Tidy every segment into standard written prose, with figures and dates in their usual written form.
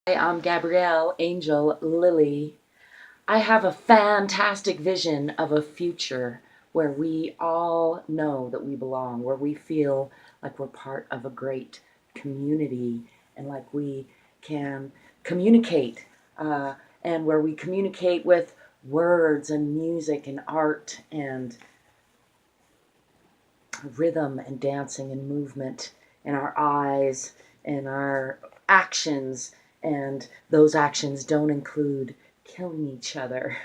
Hi, I'm Gabrielle Angel Lily. I have a fantastic vision of a future where we all know that we belong, where we feel like we're part of a great community and like we can communicate, and where we communicate with words and music and art and rhythm and dancing and movement in our eyes and our actions, and those actions don't include killing each other.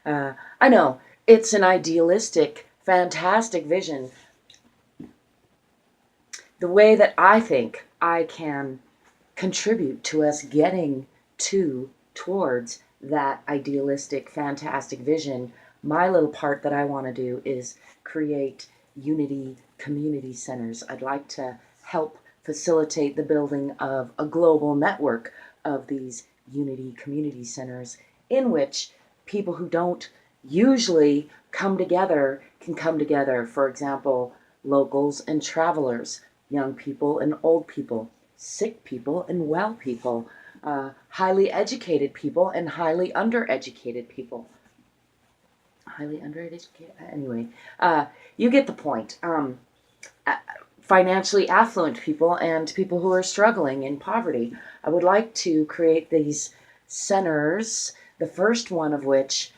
I know it's an idealistic, fantastic vision. The way that I think I can contribute to us getting towards that idealistic, fantastic vision, my little part that I want to do is create unity community centers. I'd like to help facilitate the building of a global network of these unity community centers in which people who don't usually come together can come together. For example, locals and travelers, young people and old people, sick people and well people, highly educated people and highly undereducated people. Highly undereducated? Anyway, you get the point. Financially affluent people and people who are struggling in poverty. I would like to create these centers, the first one of which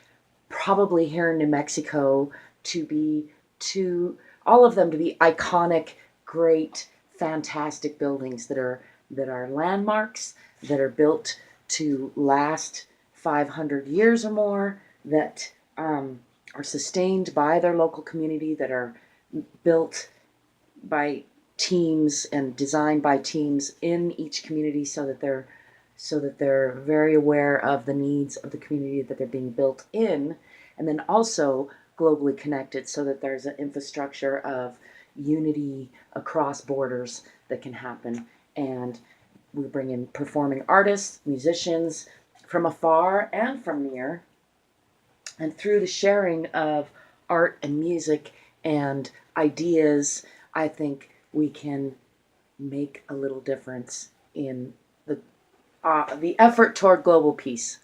probably here in New Mexico, to all of them to be iconic, great, fantastic buildings that are landmarks, that are built to last 500 years or more, that are sustained by their local community, that are built by teams and designed by teams in each community, so that they're very aware of the needs of the community that they're being built in, and then also globally connected, so that there's an infrastructure of unity across borders that can happen. And we bring in performing artists, musicians from afar and from near, and through the sharing of art and music and ideas, I think we can make a little difference in the effort toward global peace.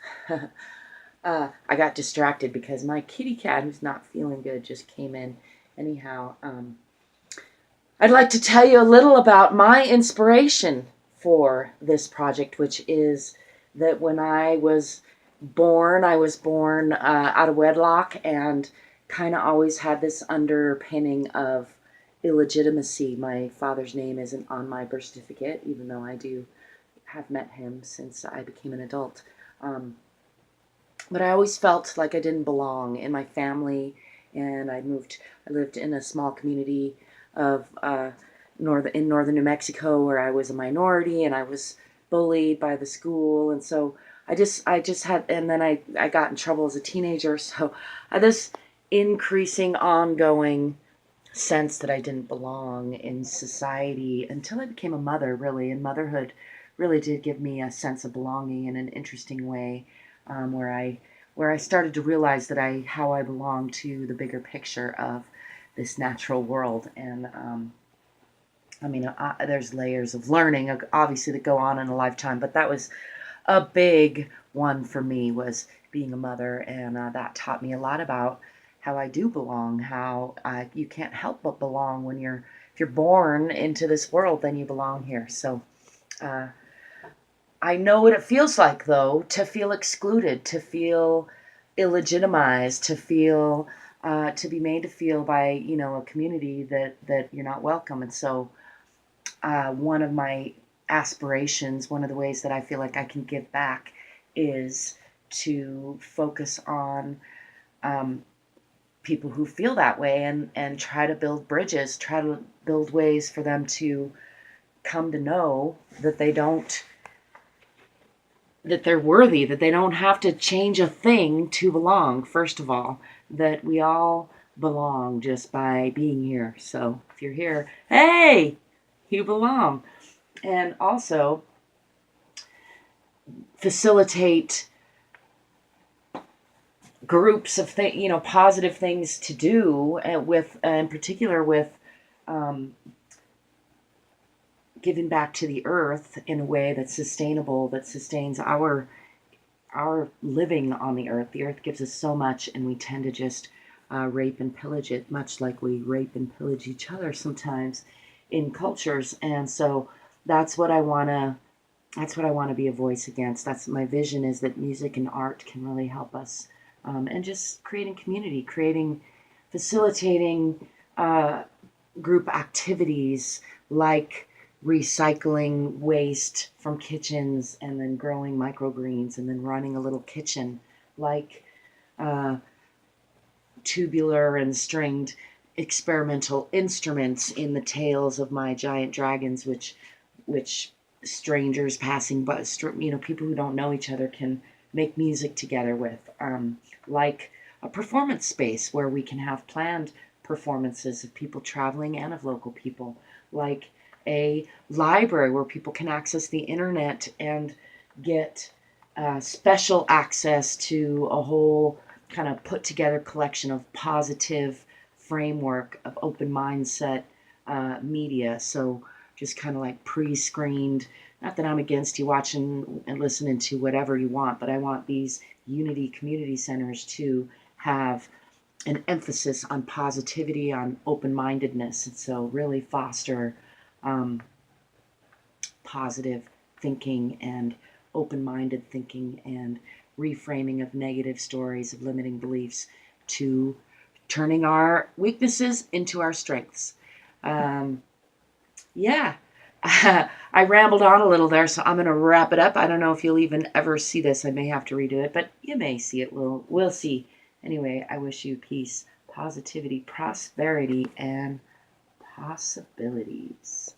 I got distracted because my kitty cat, who's not feeling good, just came in. Anyhow, I'd like to tell you a little about my inspiration for this project, which is that when I was born out of wedlock and kind of always had this underpinning of illegitimacy. My father's name isn't on my birth certificate, even though I do have met him since I became an adult. But I always felt like I didn't belong in my family, and I lived in a small community of in northern New Mexico, where I was a minority and I was bullied by the school, and so I just had, and then I got in trouble as a teenager, so I had this increasing, ongoing sense that I didn't belong in society until I became a mother, really. And motherhood really did give me a sense of belonging in an interesting way, where I started to realize that how I belong to the bigger picture of this natural world. And there's layers of learning, obviously, that go on in a lifetime, but that was a big one for me, was being a mother, and that taught me a lot about how I do belong, how you can't help but belong when if you're born into this world, then you belong here. So I know what it feels like, though, to feel excluded, to feel illegitimized, to feel to be made to feel by a community that you're not welcome. And so one of my aspirations, one of the ways that I feel like I can give back, is to focus on people who feel that way, and try to build bridges, try to build ways for them to come to know that they're worthy, that they don't have to change a thing to belong. First of all, that we all belong just by being here. So if you're here, hey, you belong. And also facilitate groups of positive things to do, in particular with giving back to the earth in a way that's sustainable, that sustains our living on the earth. The earth gives us so much, and we tend to just rape and pillage it, much like we rape and pillage each other sometimes in cultures. And so that's what I want to be a voice against. That's my vision, is that music and art can really help us, and just creating community, facilitating group activities like recycling waste from kitchens and then growing microgreens and then running a little kitchen, like tubular and stringed experimental instruments in the tails of my giant dragons, which strangers passing by, people who don't know each other can make music together with, like a performance space where we can have planned performances of people traveling and of local people, like a library where people can access the internet and get special access to a whole kind of put together collection of positive framework of open mindset media. So just kind of like pre-screened, not that I'm against you watching and listening to whatever you want, but I want these Unity community centers to have an emphasis on positivity, on open-mindedness, and so really foster positive thinking and open-minded thinking and reframing of negative stories, of limiting beliefs, to turning our weaknesses into our strengths. Yeah. I rambled on a little there, so I'm going to wrap it up. I don't know if you'll even ever see this. I may have to redo it, but you may see it. We'll see. Anyway, I wish you peace, positivity, prosperity, and possibilities.